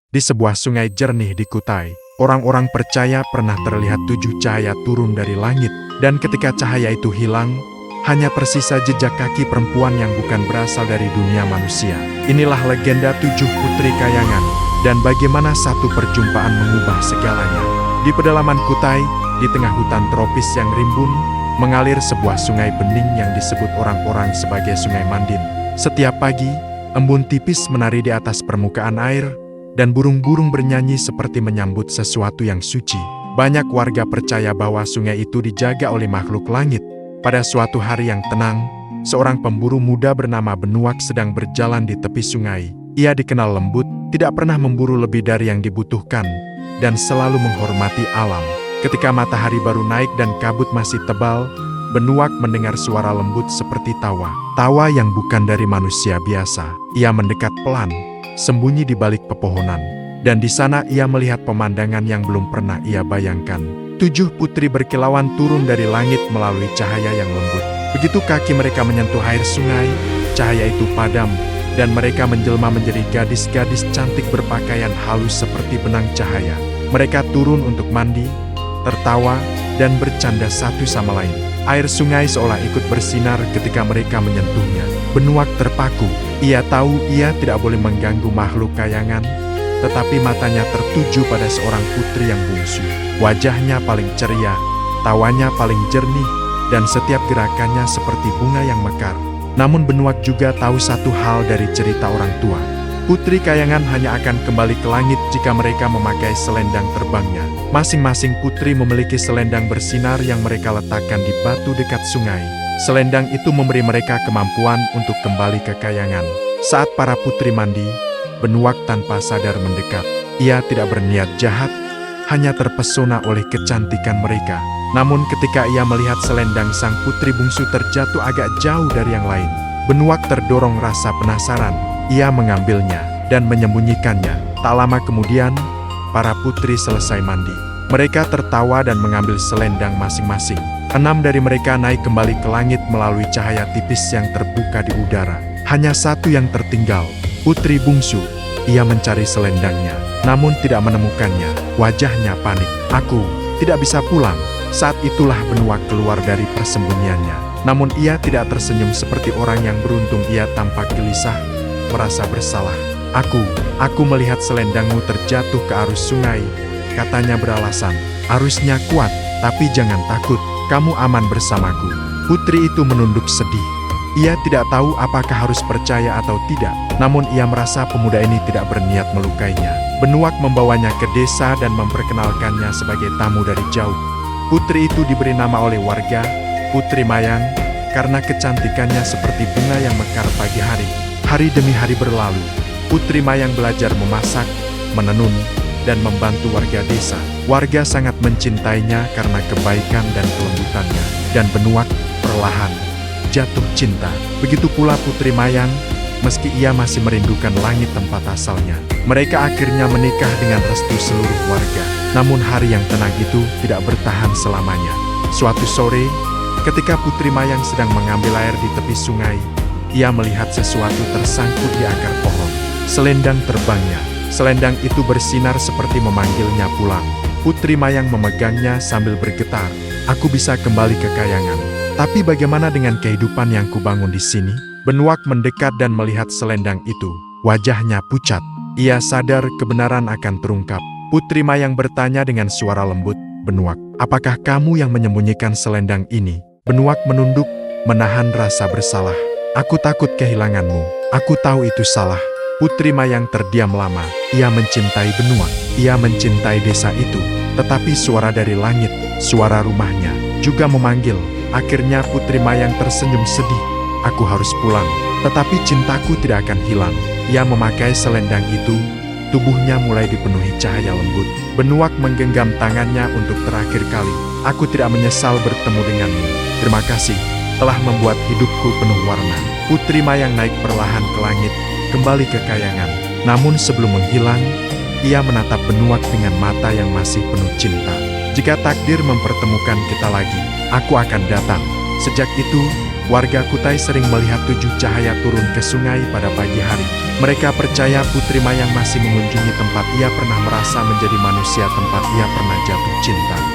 Di sebuah sungai jernih di Kutai, orang-orang percaya pernah terlihat 7 cahaya turun dari langit, dan ketika cahaya itu hilang, hanya tersisa jejak kaki perempuan yang bukan berasal dari dunia manusia. Inilah legenda 7 Putri Kayangan, dan bagaimana satu perjumpaan mengubah segalanya. Di pedalaman Kutai, di tengah hutan tropis yang rimbun, mengalir sebuah sungai bening yang disebut orang-orang sebagai Sungai Mandin. Setiap pagi, embun tipis menari di atas permukaan air, dan burung-burung bernyanyi seperti menyambut sesuatu yang suci. Banyak warga percaya bahwa sungai itu dijaga oleh makhluk langit. Pada suatu hari yang tenang, seorang pemburu muda bernama Benuak sedang berjalan di tepi sungai. Ia dikenal lembut, tidak pernah memburu lebih dari yang dibutuhkan, dan selalu menghormati alam. Ketika matahari baru naik dan kabut masih tebal, Benuak mendengar suara lembut seperti tawa. Tawa yang bukan dari manusia biasa. Ia mendekat pelan, sembunyi di balik pepohonan, dan di sana ia melihat pemandangan yang belum pernah ia bayangkan. 7 putri berkilauan turun dari langit melalui cahaya yang lembut. Begitu kaki mereka menyentuh air sungai, cahaya itu padam, dan mereka menjelma menjadi gadis-gadis cantik berpakaian halus seperti benang cahaya. Mereka turun untuk mandi, tertawa, dan bercanda satu sama lain. Air sungai seolah ikut bersinar ketika mereka menyentuhnya. Benuak terpaku. Ia tahu ia tidak boleh mengganggu makhluk kayangan, tetapi matanya tertuju pada seorang putri yang bungsu. Wajahnya paling ceria, tawanya paling jernih, dan setiap gerakannya seperti bunga yang mekar. Namun Benuak juga tahu satu hal dari cerita orang tua. Putri kayangan hanya akan kembali ke langit jika mereka memakai selendang terbangnya. Masing-masing putri memiliki selendang bersinar yang mereka letakkan di batu dekat sungai. Selendang itu memberi mereka kemampuan untuk kembali ke kayangan. Saat para putri mandi, Benuak tanpa sadar mendekat. Ia tidak berniat jahat, hanya terpesona oleh kecantikan mereka. Namun ketika ia melihat selendang sang putri bungsu terjatuh agak jauh dari yang lain, Benuak terdorong rasa penasaran. Ia mengambilnya dan menyembunyikannya. Tak lama kemudian, para putri selesai mandi. Mereka tertawa dan mengambil selendang masing-masing. 6 dari mereka naik kembali ke langit melalui cahaya tipis yang terbuka di udara. Hanya satu yang tertinggal, putri bungsu. Ia mencari selendangnya, namun tidak menemukannya. Wajahnya panik. "Aku tidak bisa pulang." Saat itulah Benuak keluar dari persembunyiannya. Namun ia tidak tersenyum seperti orang yang beruntung. Ia tampak gelisah, merasa bersalah. Aku melihat selendangmu terjatuh ke arus sungai," katanya beralasan. "Arusnya kuat, tapi jangan takut, kamu aman bersamaku." Putri itu menunduk sedih. Ia tidak tahu apakah harus percaya atau tidak, namun ia merasa pemuda ini tidak berniat melukainya. Benuak membawanya ke desa dan memperkenalkannya sebagai tamu dari jauh. Putri itu diberi nama oleh warga Putri Mayang, karena kecantikannya seperti bunga yang mekar pagi hari. Hari demi hari berlalu, Putri Mayang belajar memasak, menenun, dan membantu warga desa. Warga sangat mencintainya karena kebaikan dan kelembutannya, dan Benuak perlahan jatuh cinta. Begitu pula Putri Mayang, meski ia masih merindukan langit tempat asalnya. Mereka akhirnya menikah dengan restu seluruh warga. Namun hari yang tenang itu tidak bertahan selamanya. Suatu sore, ketika Putri Mayang sedang mengambil air di tepi sungai, ia melihat sesuatu tersangkut di akar pohon. Selendang terbangnya. Selendang itu bersinar seperti memanggilnya pulang. Putri Mayang memegangnya sambil bergetar. "Aku bisa kembali ke kayangan. Tapi bagaimana dengan kehidupan yang kubangun di sini?" Benuak mendekat dan melihat selendang itu. Wajahnya pucat. Ia sadar kebenaran akan terungkap. Putri Mayang bertanya dengan suara lembut, "Benuak, apakah kamu yang menyembunyikan selendang ini?" Benuak menunduk, menahan rasa bersalah. "Aku takut kehilanganmu. Aku tahu itu salah." Putri Mayang terdiam lama. Ia mencintai Benuak. Ia mencintai desa itu. Tetapi suara dari langit, suara rumahnya, juga memanggil. Akhirnya Putri Mayang tersenyum sedih. "Aku harus pulang, tetapi cintaku tidak akan hilang." Ia memakai selendang itu. Tubuhnya mulai dipenuhi cahaya lembut. Benuak menggenggam tangannya untuk terakhir kali. "Aku tidak menyesal bertemu denganmu. Terima kasih telah membuat hidupku penuh warna." Putri Mayang naik perlahan ke langit, kembali ke kayangan. Namun sebelum menghilang, ia menatap Benuak dengan mata yang masih penuh cinta. "Jika takdir mempertemukan kita lagi, aku akan datang." Sejak itu, warga Kutai sering melihat 7 cahaya turun ke sungai pada pagi hari. Mereka percaya Putri Mayang masih mengunjungi tempat ia pernah merasa menjadi manusia, tempat ia pernah jatuh cinta.